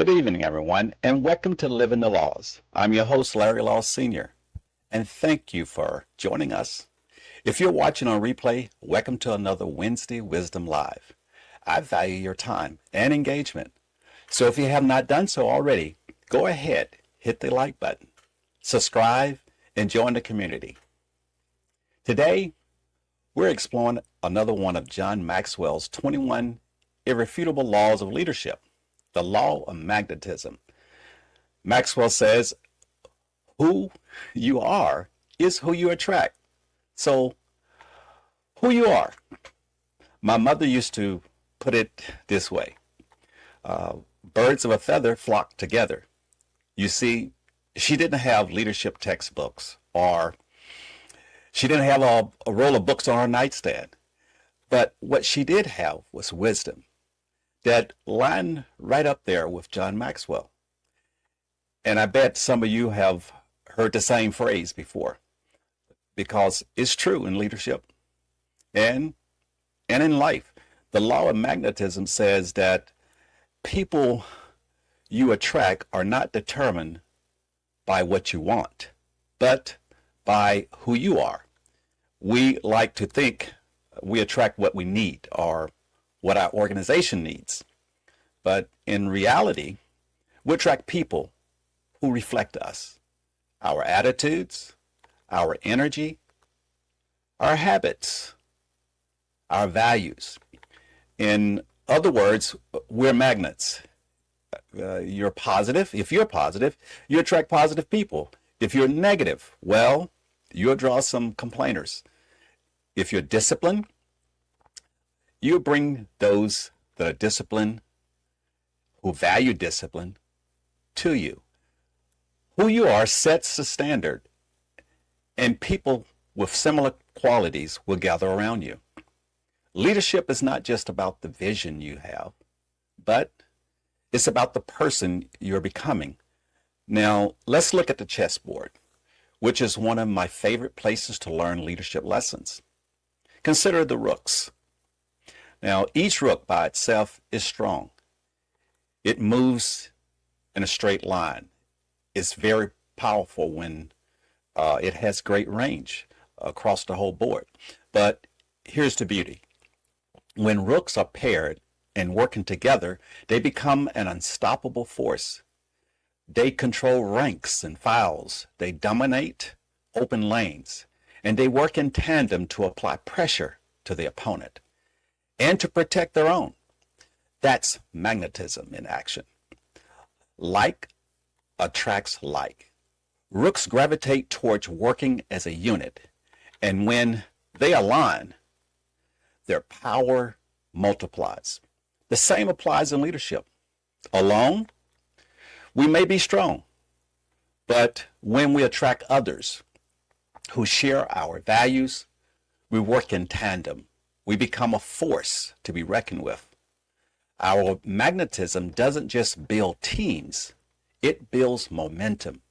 Good evening, everyone, and welcome to Living the Laws. I'm your host, Larry Law Sr., and thank you for joining us. If you're watching on replay, welcome to another Wednesday Wisdom Live. I value your time and engagement. So if you have not done so already, go ahead, hit the like button, subscribe, and join the community. Today, we're exploring another one of John Maxwell's 21 Irrefutable Laws of Leadership, the Law of Magnetism. Maxwell says, who you are is who you attract. So, who you are. My mother used to put it this way. Birds of a feather flock together. You see, she didn't have leadership textbooks, or she didn't have a roll of books on her nightstand. But what she did have was wisdom that lined right up there with John Maxwell. And I bet some of you have heard the same phrase before, because it's true in leadership and in life. The law of magnetism says that people you attract are not determined by what you want, but by who you are. We like to think we attract what we need or what our organization needs. But in reality, we attract people who reflect us, our attitudes, our energy, our habits, our values. In other words, we're magnets. You're positive. If you're positive, you attract positive people. If you're negative, well, you'll draw some complainers. If you're disciplined, you bring those that are disciplined, who value discipline, to you. Who you are sets the standard, and people with similar qualities will gather around you. Leadership is not just about the vision you have, but it's about the person you're becoming. Now, let's look at the chessboard, which is one of my favorite places to learn leadership lessons. Consider the rooks. Now, each rook by itself is strong. It moves in a straight line. It's very powerful when it has great range across the whole board. But here's the beauty. When rooks are paired and working together, they become an unstoppable force. They control ranks and files. They dominate open lanes, and they work in tandem to apply pressure to the opponent and to protect their own. That's magnetism in action. Like attracts like. Rooks gravitate towards working as a unit, and when they align, their power multiplies. The same applies in leadership. Alone, we may be strong, but when we attract others who share our values, we work in tandem. We become a force to be reckoned with. Our magnetism doesn't just build teams, it builds momentum.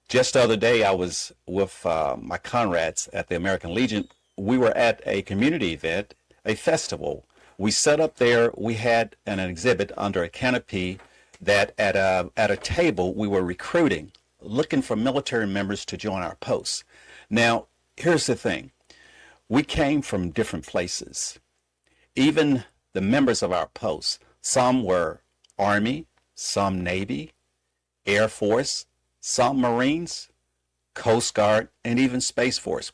Just the other day, I was with my comrades at the American Legion. We were at a community event, a festival. We set up there, we had an exhibit under a canopy that at a table we were recruiting, looking for military members to join our posts. Now, here's the thing. We came from different places. Even the members of our posts, some were Army, some Navy, Air Force, some Marines, Coast Guard, and even Space Force.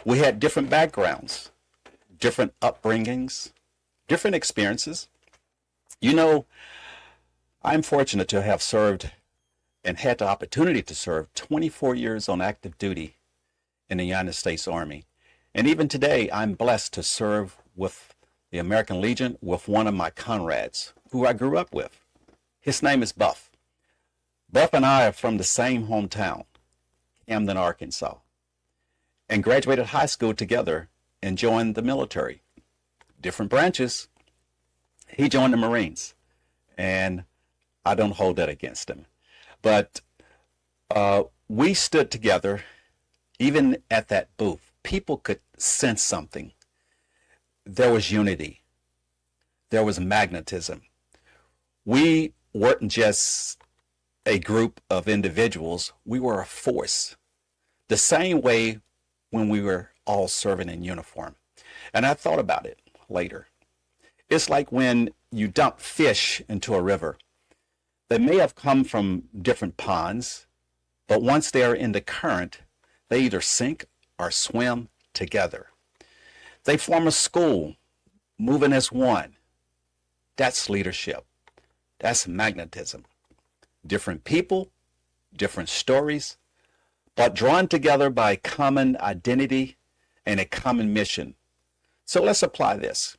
We had different backgrounds, different upbringings, different experiences. You know, I'm fortunate to have served and had the opportunity to serve 24 years on active duty in the United States Army. And even today, I'm blessed to serve with the American Legion with one of my comrades who I grew up with. His name is Buff. Buff and I are from the same hometown, Camden, Arkansas, and graduated high school together and joined the military. Different branches. He joined the Marines, and I don't hold that against him. But we stood together, even at that booth. People could sense something. There was unity. There was magnetism. We weren't just a group of individuals, we were a force. The same way when we were all serving in uniform. And I thought about it later. It's like when you dump fish into a river. They may have come from different ponds, but once they are in the current, they either sink or swim together. They form a school, moving as one. That's leadership. That's magnetism. Different people, different stories, but drawn together by common identity and a common mission. So let's apply this.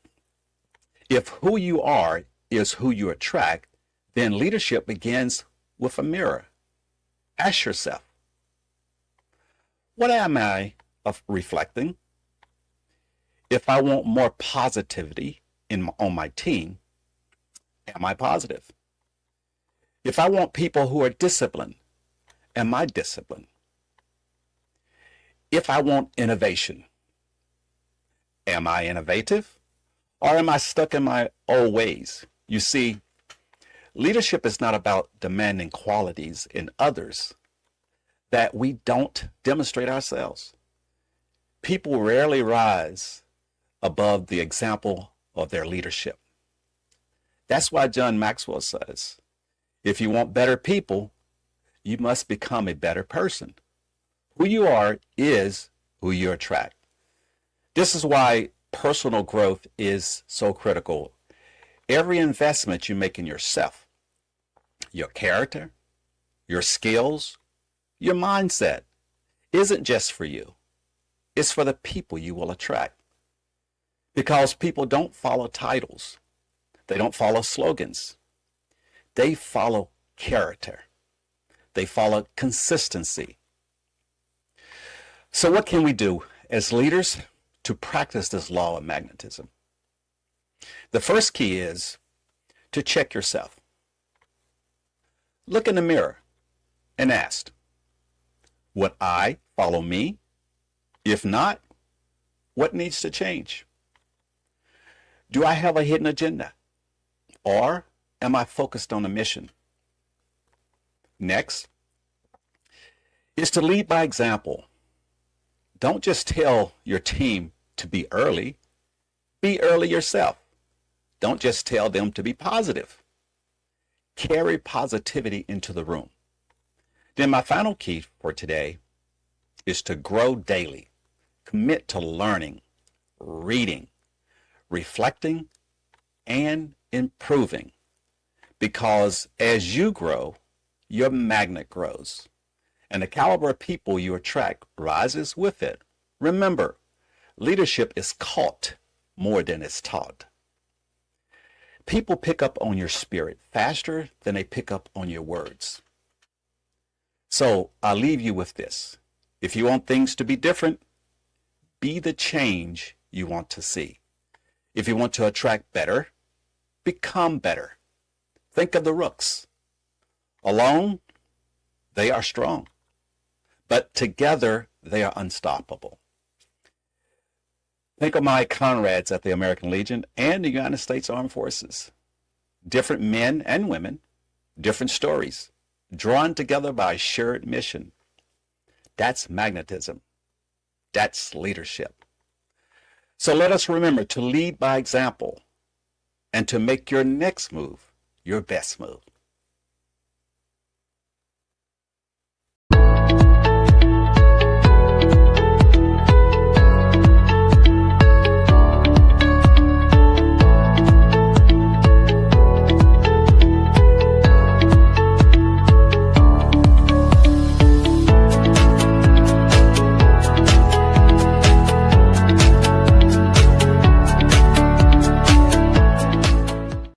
If who you are is who you attract, then leadership begins with a mirror. Ask yourself, what am I reflecting? If I want more positivity on my team, am I positive? If I want people who are disciplined, am I disciplined? If I want innovation, am I innovative? Or am I stuck in my old ways? You see, leadership is not about demanding qualities in others that we don't demonstrate ourselves. People rarely rise above the example of their leadership. That's why John Maxwell says, if you want better people, you must become a better person. Who you are is who you attract. This is why personal growth is so critical. Every investment you make in yourself, your character, your skills, your mindset, isn't just for you. It's for the people you will attract. Because people don't follow titles. They don't follow slogans. They follow character. They follow consistency. So what can we do as leaders to practice this law of magnetism? The first key is to check yourself. Look in the mirror and ask, would I follow me? If not, what needs to change? Do I have a hidden agenda? Or am I focused on a mission? Next is to lead by example. Don't just tell your team to be early yourself. Don't just tell them to be positive. Carry positivity into the room. Then my final key for today is to grow daily. Commit to learning, reading, reflecting, and improving. Because as you grow, your magnet grows. And the caliber of people you attract rises with it. Remember, leadership is caught more than it's taught. People pick up on your spirit faster than they pick up on your words. So I'll leave you with this. If you want things to be different, be the change you want to see. If you want to attract better, become better. Think of the rooks. Alone, they are strong. But together, they are unstoppable. Think of my comrades at the American Legion and the United States Armed Forces. Different men and women, different stories, drawn together by a shared mission. That's magnetism. That's leadership. So let us remember to lead by example and to make your next move your best move.